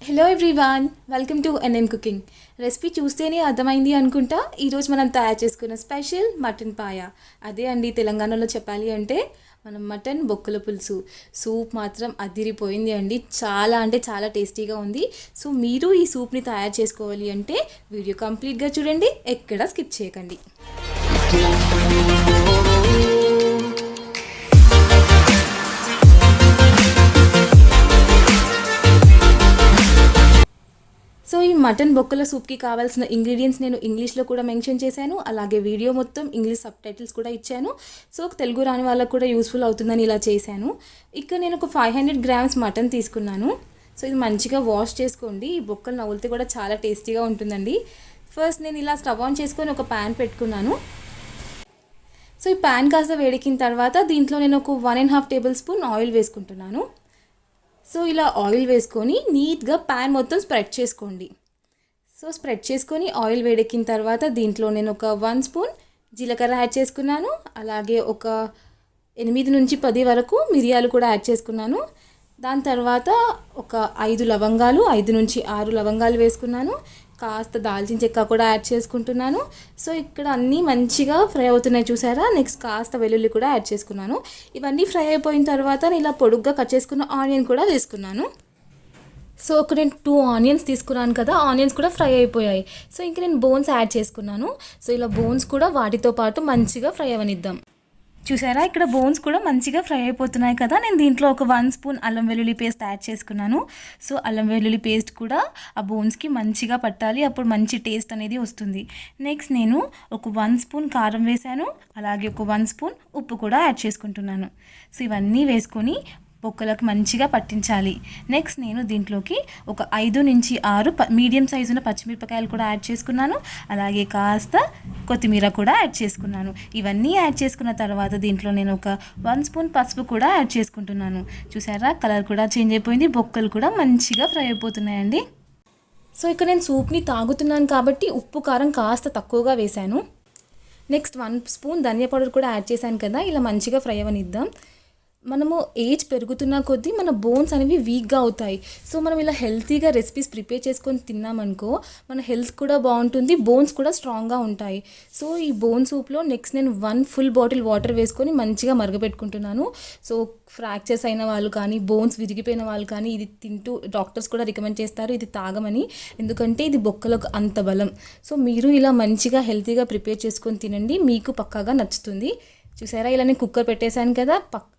Hello everyone, welcome to NM cooking. Recipe చూస్తేనే అర్థమైంది అనుకుంటా. ఈరోజు మనం తయారు చేసుకున్న స్పెషల్ మటన్ పాయ. అదే అండి, తెలంగాణలో చెప్పాలి అంటే మనం మటన్ బొక్కల పులుసు. సూప్ మాత్రం అదిరిపోయింది అండి. చాలా అంటే చాలా టేస్టీగా ఉంది. సో మీరు ఈ సూప్ని తయారు చేసుకోవాలి అంటే వీడియో కంప్లీట్గా చూడండి, ఎక్కడ స్కిప్ చేయకండి. సో ఈ మటన్ బొక్కల సూప్కి కావాల్సిన ఇంగ్రీడియంట్స్ నేను ఇంగ్లీష్లో కూడా మెన్షన్ చేశాను. అలాగే వీడియో మొత్తం ఇంగ్లీష్ సబ్టైటిల్స్ కూడా ఇచ్చాను. సో తెలుగు రాని వాళ్ళకు కూడా యూస్ఫుల్ అవుతుందని ఇలా చేశాను. ఇక్కడ నేను ఒక 500 గ్రామ్స్ మటన్ తీసుకున్నాను. సో ఇది మంచిగా వాష్ చేసుకోండి. ఈ బొక్కలు నవ్వులితే కూడా చాలా టేస్టీగా ఉంటుందండి. ఫస్ట్ నేను ఇలా స్టవ్ ఆన్ చేసుకొని ఒక ప్యాన్ పెట్టుకున్నాను. సో ఈ ప్యాన్ కాస్త వేడెక్కిన తర్వాత దీంట్లో నేను ఒక 1.5 టేబుల్ స్పూన్ ఆయిల్ వేసుకుంటున్నాను. సో ఇలా ఆయిల్ వేసుకొని నీట్గా ప్యాన్ మొత్తం స్ప్రెడ్ చేసుకోండి. సో స్ప్రెడ్ చేసుకొని ఆయిల్ వేడెక్కిన తర్వాత దీంట్లో నేను ఒక 1 స్పూన్ జీలకర్ర యాడ్ చేసుకున్నాను. అలాగే ఒక 8 నుంచి 10 వరకు మిరియాలు కూడా యాడ్ చేసుకున్నాను. దాని తర్వాత ఒక 5 లవంగాలు, 5 నుంచి 6 లవంగాలు వేసుకున్నాను. కాస్త దాల్చిన చెక్క కూడా యాడ్ చేసుకుంటున్నాను. సో ఇక్కడ అన్నీ మంచిగా ఫ్రై అవుతున్నాయి చూసారా. నెక్స్ట్ కాస్త వెల్లుల్లి కూడా యాడ్ చేసుకున్నాను. ఇవన్నీ ఫ్రై అయిపోయిన తర్వాత నేను ఇలా పొడుగ్గా కట్ చేసుకున్న ఆనియన్ కూడా వేసుకున్నాను. సో ఒక నేను 2 ఆనియన్స్ తీసుకున్నాను కదా, ఆనియన్స్ కూడా ఫ్రై అయిపోయాయి. సో ఇంక నేను బోన్స్ యాడ్ చేసుకున్నాను. సో ఇలా బోన్స్ కూడా వాటితో పాటు మంచిగా ఫ్రై అవనిద్దాం. చూసారా, ఇక్కడ బోన్స్ కూడా మంచిగా ఫ్రై అయిపోతున్నాయి కదా. నేను దీంట్లో ఒక 1 స్పూన్ అల్లం వెల్లుల్లి పేస్ట్ యాడ్ చేసుకున్నాను. సో అల్లం వెల్లుల్లి పేస్ట్ కూడా ఆ బోన్స్కి మంచిగా పట్టాలి, అప్పుడు మంచి టేస్ట్ అనేది వస్తుంది. నెక్స్ట్ నేను ఒక 1 స్పూన్ కారం వేసాను. అలాగే ఒక 1 స్పూన్ ఉప్పు కూడా యాడ్ చేసుకుంటున్నాను. సో ఇవన్నీ వేసుకొని బొక్కలకు మంచిగా పట్టించాలి. నెక్స్ట్ నేను దీంట్లోకి ఒక 5 నుంచి 6 మీడియం సైజు ఉన్న పచ్చిమిరపకాయలు కూడా యాడ్ చేసుకున్నాను. అలాగే కాస్త కొత్తిమీర కూడా యాడ్ చేసుకున్నాను. ఇవన్నీ యాడ్ చేసుకున్న తర్వాత దీంట్లో నేను ఒక 1 స్పూన్ పసుపు కూడా యాడ్ చేసుకుంటున్నాను. చూసారా, కలర్ కూడా చేంజ్ అయిపోయింది, బొక్కలు కూడా మంచిగా ఫ్రై అయిపోతున్నాయండి. సో ఇక్కడ నేను సూప్ని తాగుతున్నాను కాబట్టి ఉప్పు కారం కాస్త తక్కువగా వేశాను. నెక్స్ట్ 1 స్పూన్ ధనియా పౌడర్ కూడా యాడ్ చేశాను కదా. ఇలా మంచిగా ఫ్రై అవనిద్దాం. మనము ఏజ్ పెరుగుతున్న కొద్దీ మన బోన్స్ అనేవి వీక్గా అవుతాయి. సో మనం ఇలా హెల్తీగా రెసిపీస్ ప్రిపేర్ చేసుకొని తిన్నామనుకో మన హెల్త్ కూడా బాగుంటుంది, బోన్స్ కూడా స్ట్రాంగ్గా ఉంటాయి. సో ఈ బోన్ సూప్లో నెక్స్ట్ నేను 1 ఫుల్ బాటిల్ వాటర్ వేసుకొని మంచిగా మరగపెట్టుకుంటున్నాను. సో ఫ్రాక్చర్స్ అయిన వాళ్ళు కానీ, బోన్స్ విరిగిపోయిన వాళ్ళు కానీ ఇది తింటూ డాక్టర్స్ కూడా రికమెండ్ చేస్తారు ఇది తాగమని, ఎందుకంటే ఇది బొక్కలకు అంత బలం. సో మీరు ఇలా మంచిగా హెల్తీగా ప్రిపేర్ చేసుకొని తినండి, మీకు పక్కాగా నచ్చుతుంది. చూసారా, ఇలా నేను కుక్కర్ పెట్టేశాను కదా,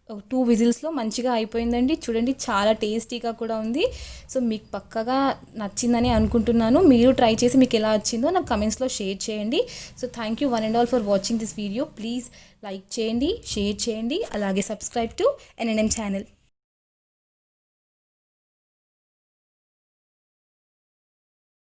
2 విజిల్స్లో మంచిగా అయిపోయిందండి. చూడండి, చాలా టేస్టీగా కూడా ఉంది. సో మీకు పక్కగా నచ్చిందని అనుకుంటున్నాను. మీరు ట్రై చేసి మీకు ఎలా వచ్చిందో నాకు కమెంట్స్లో షేర్ చేయండి. So thank you one and all for watching this video. Please like చేయండి, షేర్ చేయండి, అలాగే సబ్స్క్రైబ్ టు ఎన్ఎన్ఎం ఛానల్.